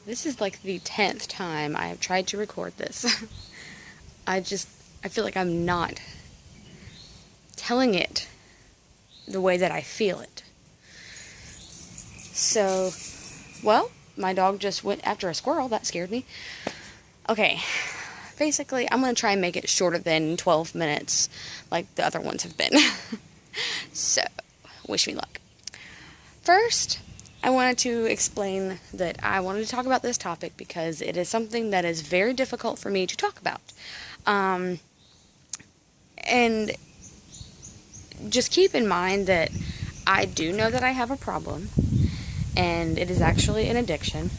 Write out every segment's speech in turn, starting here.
This is like the 10th time I have tried to record this. I feel like I'm not telling it the way that I feel it. So, well, my dog just went after a squirrel. That scared me. Okay, basically, I'm going to try and make it shorter than 12 minutes like the other ones have been. So, wish me luck. First, I wanted to explain that I wanted to talk about this topic because it is something that is very difficult for me to talk about. And just keep in mind that I do know that I have a problem, and it is actually an addiction.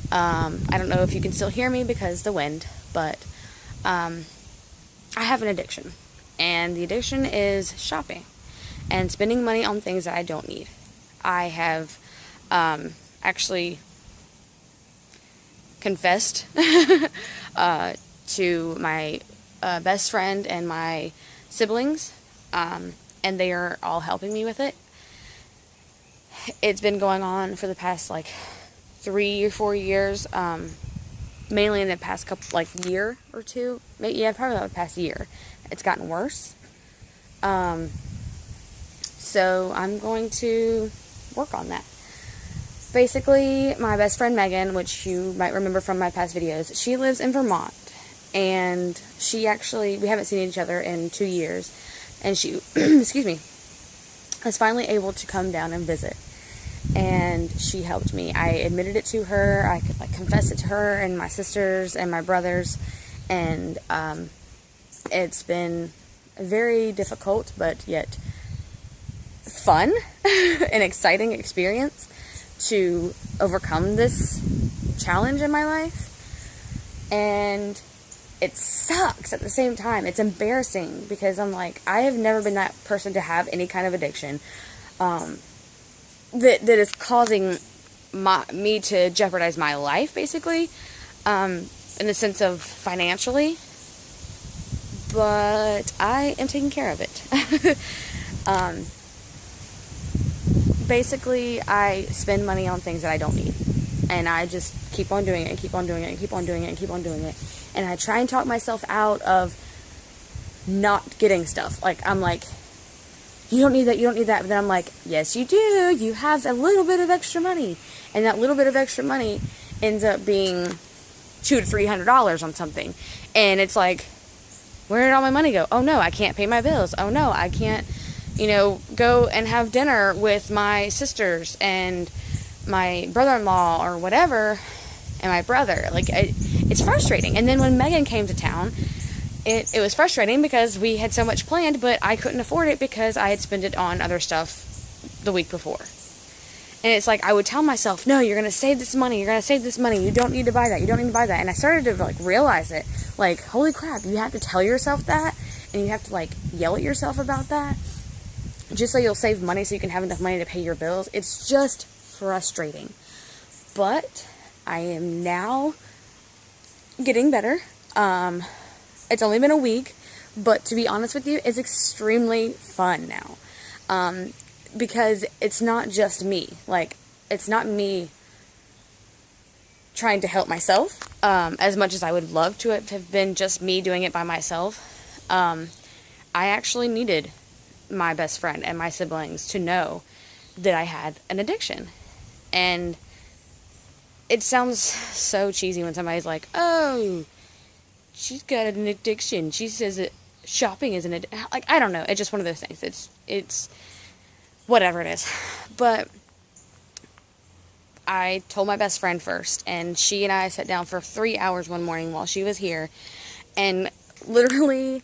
I don't know if you can still hear me because the wind, but I have an addiction, and the addiction is shopping and spending money on things that I don't need. I have actually confessed to my best friend and my siblings, and they are all helping me with it. It's been going on for the past 3 or 4 years, mainly in the past year or two. Probably the past year. It's gotten worse. So I'm going to work on that. Basically, my best friend Megan, which you might remember from my past videos, she lives in Vermont, and we haven't seen each other in 2 years, and she, excuse me, was finally able to come down and visit, and she helped me. I admitted it to her, I confessed it to her, and my sisters, and my brothers, and it's been a very difficult, but yet fun and exciting experience to overcome this challenge in my life. And it sucks at the same time. It's embarrassing because I'm like, I have never been that person to have any kind of addiction that is causing me to jeopardize my life, basically, in the sense of financially. But I am taking care of it. Basically, I spend money on things that I don't need, and I just keep on doing it, and keep on doing it, and keep on doing it, and keep on doing it, and I try and talk myself out of not getting stuff. I'm like, you don't need that, you don't need that, but then I'm like, yes you do, you have a little bit of extra money, and that little bit of extra money ends up being $200 to $300 on something, and it's like, where did all my money go? Oh no, I can't pay my bills. Oh no, I can't go and have dinner with my sisters and my brother-in-law or whatever, and my brother. It's frustrating. And then when Megan came to town, it was frustrating because we had so much planned, but I couldn't afford it because I had spent it on other stuff the week before. And it's like, I would tell myself, no, you're going to save this money, you don't need to buy that, and I started to, realize it, holy crap, you have to tell yourself that, and you have to, yell at yourself about that, just so you'll save money so you can have enough money to pay your bills. It's just frustrating. But I am now getting better. It's only been a week, but to be honest with you, it's extremely fun now. Because it's not just me. It's not me trying to help myself, as much as I would love to have been just me doing it by myself. I actually needed my best friend and my siblings to know that I had an addiction. And it sounds so cheesy when somebody's like, oh, she's got an addiction. She says that shopping is an addiction. I don't know. It's just one of those things. It's whatever it is. But I told my best friend first, and she and I sat down for 3 hours one morning while she was here, and literally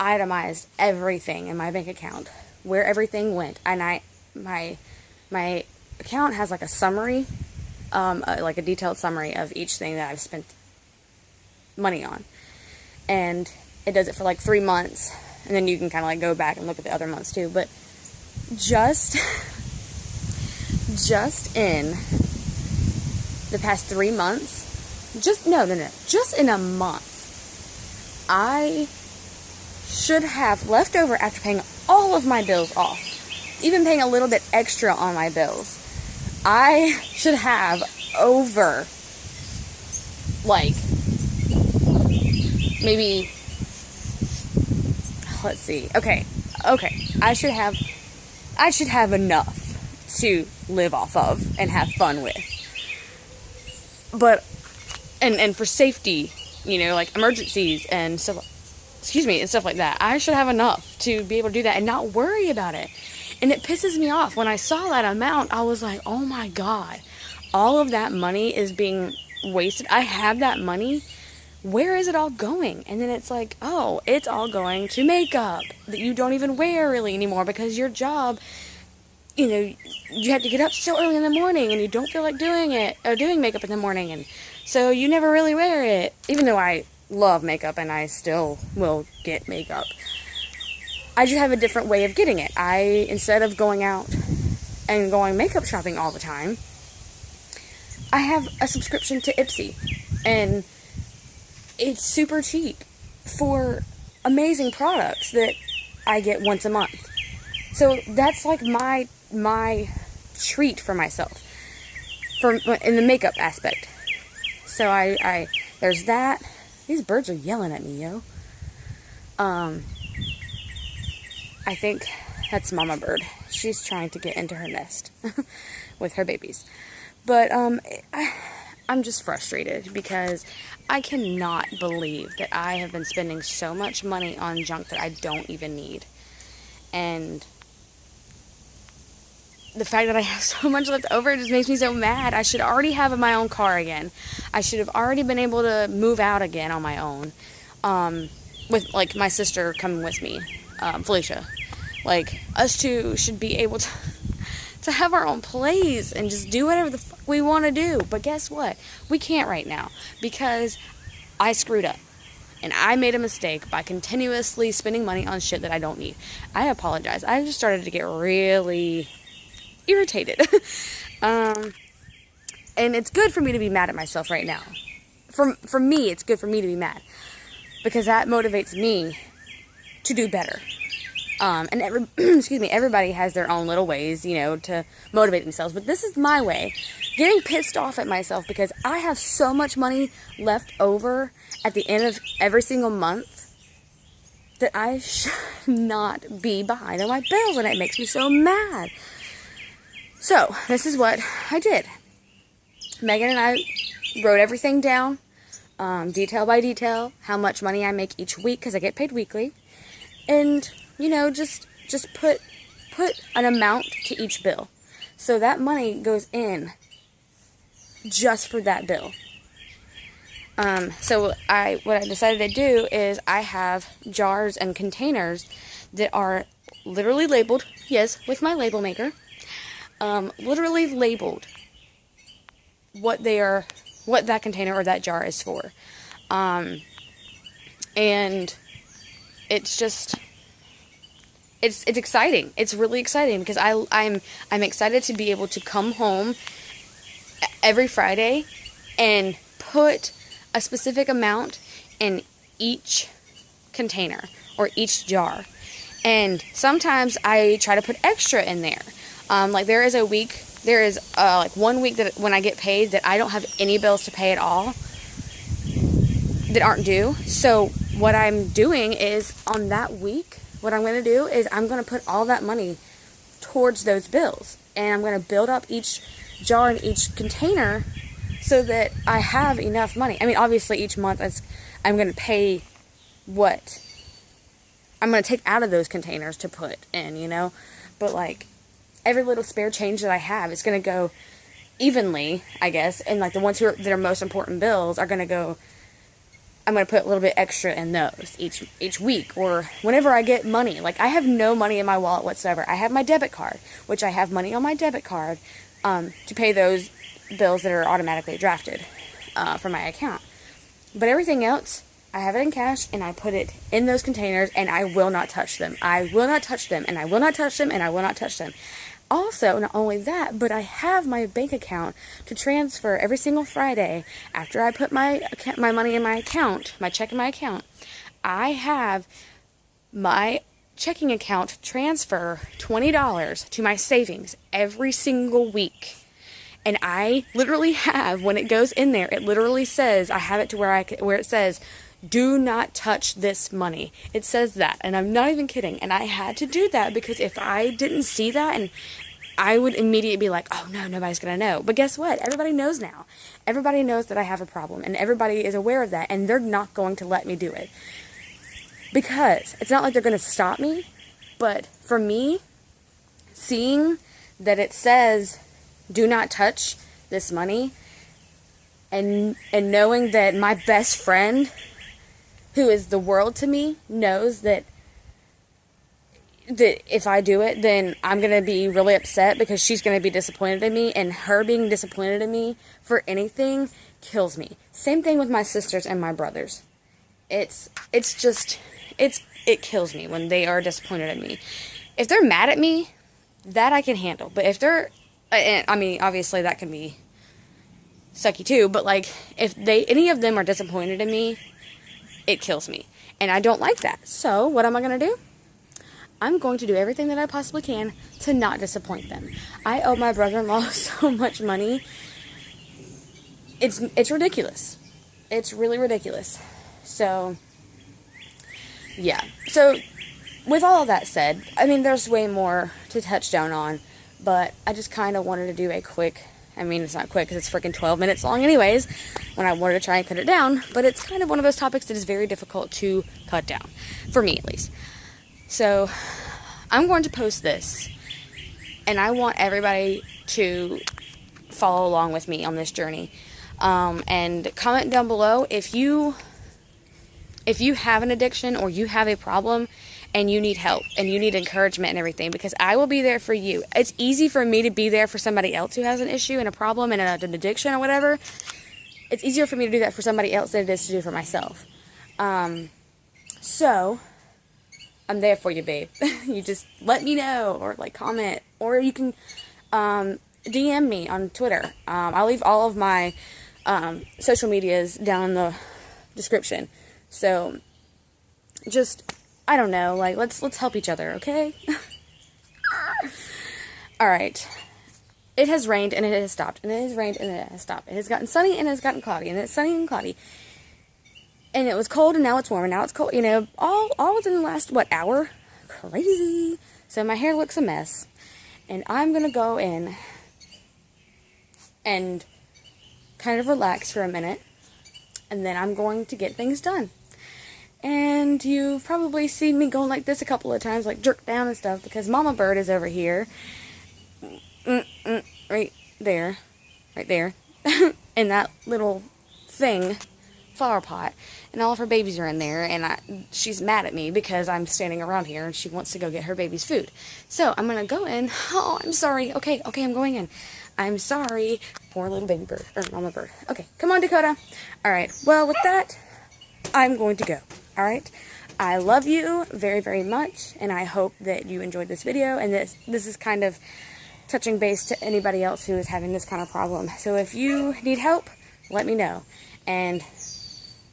itemized everything in my bank account, where everything went, and my account has a summary, a detailed summary of each thing that I've spent money on, and it does it for 3 months, and then you can kind of go back and look at the other months too. But just in the past 3 months, just in a month, I should have left over after paying all of my bills off, even paying a little bit extra on my bills. I should have over, like, maybe, let's see, okay, I should have enough to live off of and have fun with. But, and for safety, like emergencies and stuff, and stuff like that, I should have enough to be able to do that and not worry about it. And it pisses me off. When I saw that amount, I was like, oh my God, all of that money is being wasted. I have that money. Where is it all going? And then it's like, oh, it's all going to makeup that you don't even wear really anymore because your job, you have to get up so early in the morning and you don't feel like doing makeup in the morning. And so you never really wear it, even though I love makeup and I still will get makeup. I just have a different way of getting it. Instead of going out and going makeup shopping all the time, I have a subscription to Ipsy, and it's super cheap for amazing products that I get once a month. So that's like my treat for myself in the makeup aspect. So I there's that. These birds are yelling at me, yo. I think that's Mama Bird. She's trying to get into her nest with her babies. But I'm just frustrated because I cannot believe that I have been spending so much money on junk that I don't even need. And the fact that I have so much left over just makes me so mad. I should already have my own car again. I should have already been able to move out again on my own. With, like, my sister coming with me, Felicia. Like, us two should be able to have our own place and just do whatever the fuck we want to do. But guess what? We can't right now because I screwed up. And I made a mistake by continuously spending money on shit that I don't need. I apologize. I just started to get really irritated. And it's good for me to be mad at myself right now. For me, it's good for me to be mad. Because that motivates me to do better. And everybody has their own little ways, to motivate themselves. But this is my way. Getting pissed off at myself because I have so much money left over at the end of every single month that I should not be behind on my bills. And it makes me so mad. So, this is what I did. Megan and I wrote everything down, detail by detail, how much money I make each week, because I get paid weekly. And, just put an amount to each bill. So that money goes in just for that bill. So what I decided to do is I have jars and containers that are literally labeled, yes, with my label maker, literally labeled what that container or that jar is for. And it's just, it's exciting. It's really exciting because I'm excited to be able to come home every Friday and put a specific amount in each container or each jar. And sometimes I try to put extra in there. Like there is 1 week that when I get paid that I don't have any bills to pay at all that aren't due. So what I'm doing is on that week, what I'm going to do is I'm going to put all that money towards those bills. And I'm going to build up each jar and each container so that I have enough money. I mean, obviously each month I'm going to pay what I'm going to take out of those containers to put in, But like every little spare change that I have is going to go evenly, I guess. And like the ones that are most important bills are going to go, I'm going to put a little bit extra in those each week or whenever I get money. Like I have no money in my wallet whatsoever. I have my debit card, which I have money on my debit card to pay those bills that are automatically drafted from my account. But everything else, I have it in cash and I put it in those containers and I will not touch them. I will not touch them and I will not touch them and I will not touch them. Also, not only that, but I have my bank account to transfer every single Friday after I put my money in my account, my check in my account. I have my checking account transfer $20 to my savings every single week. And I literally have, when it goes in there, it literally says, I have it to where it says, do not touch this money. It says that, and I'm not even kidding. And I had to do that because if I didn't see that, and I would immediately be like, oh no, nobody's gonna know. But guess what? Everybody knows now. Everybody knows that I have a problem, and everybody is aware of that, and they're not going to let me do it. Because it's not like they're gonna stop me, but for me, seeing that it says, do not touch this money, and knowing that my best friend, who is the world to me, knows that if I do it, then I'm going to be really upset because she's going to be disappointed in me, and her being disappointed in me for anything kills me. Same thing with my sisters and my brothers. It kills me when they are disappointed in me. If they're mad at me, that I can handle. But if they're, I mean, obviously that can be sucky too, but like, if any of them are disappointed in me, it kills me. And I don't like that. So, what am I going to do? I'm going to do everything that I possibly can to not disappoint them. I owe my brother-in-law so much money. It's ridiculous. It's really ridiculous. So, yeah. So, with all of that said, I mean, there's way more to touch down on, but I just kind of wanted to do a quick, I mean, it's not quick because it's freaking 12 minutes long anyways, when I wanted to try and cut it down, but it's kind of one of those topics that is very difficult to cut down, for me at least. So, I'm going to post this, and I want everybody to follow along with me on this journey, and comment down below if you have an addiction or you have a problem and you need help and you need encouragement and everything, because I will be there for you. It's easy for me to be there for somebody else who has an issue and a problem and an addiction or whatever. It's easier for me to do that for somebody else than it is to do for myself. So, I'm there for you, babe. You just let me know, or like comment, or you can DM me on Twitter. I'll leave all of my social medias down in the description. So, just, I don't know, like, let's help each other, okay? Alright. It has rained and it has stopped, and it has rained and it has stopped. It has gotten sunny and it has gotten cloudy, and it's sunny and cloudy. And it was cold and now it's warm, and now it's cold, you know, all within the last, hour? Crazy. So my hair looks a mess. And I'm going to go in and kind of relax for a minute, and then I'm going to get things done. And you've probably seen me going like this a couple of times, like jerk down and stuff, because Mama Bird is over here. Right there. In that little thing, flower pot. And all of her babies are in there, and she's mad at me because I'm standing around here, and she wants to go get her baby's food. So, I'm going to go in. Oh, I'm sorry. Okay, I'm going in. I'm sorry. Poor little baby bird, or Mama Bird. Okay, come on, Dakota. Alright, well, with that, I'm going to go. Alright? I love you very, very much, and I hope that you enjoyed this video, and this is kind of touching base to anybody else who is having this kind of problem. So if you need help, let me know, and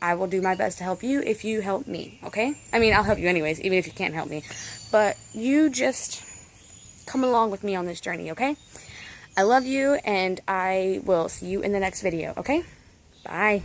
I will do my best to help you if you help me, okay? I mean, I'll help you anyways, even if you can't help me, but you just come along with me on this journey, okay? I love you, and I will see you in the next video, okay? Bye.